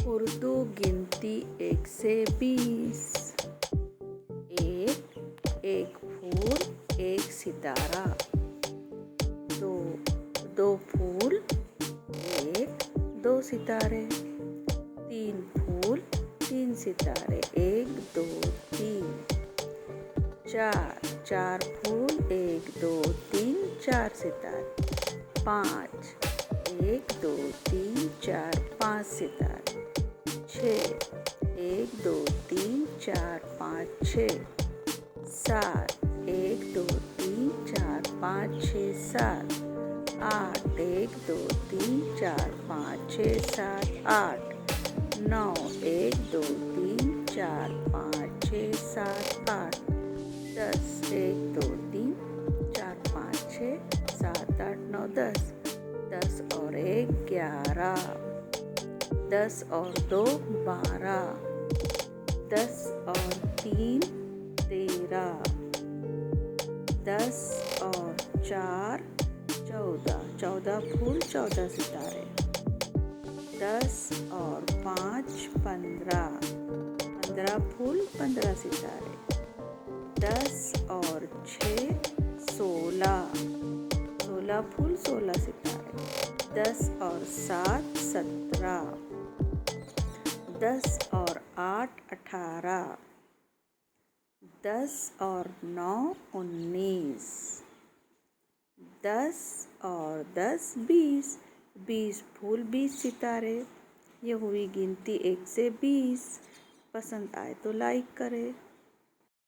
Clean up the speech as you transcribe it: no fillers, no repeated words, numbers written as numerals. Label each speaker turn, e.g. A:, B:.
A: उर्दू गिनती 1 से 20। एक फूल एक सितारा। दो फूल दो सितारे। 3 फूल 3 सितारे। 1 2 3। 4 फूल 1 2 3 4 सितारे। 5 1 2 3 4 5 सितारे। 6 1 2 3 4 5 6। 7 1 2 3 4 5 6 7। 8 1 2 3 4 5 6 7 8। 9 1 2 3 4 5 6 7 8। 10 1 2 3 4 5 6 7 8 9 10। 10 और 1 11। 10 और 2 12। 10 और 3 13। 10 और 4 14। 14 फूल 14 सितारे। 10 और 5 15। 15 फूल 15 सितारे। 10 और 6 16। 16 फूल 16 सितारे। 10 और 7 17। 10 और 8 18। 10 और 9 19। 10 और 10 20। 20 फूल 20 सितारे। ये हुई गिनती 1 से 20। पसंद आए तो लाइक करें।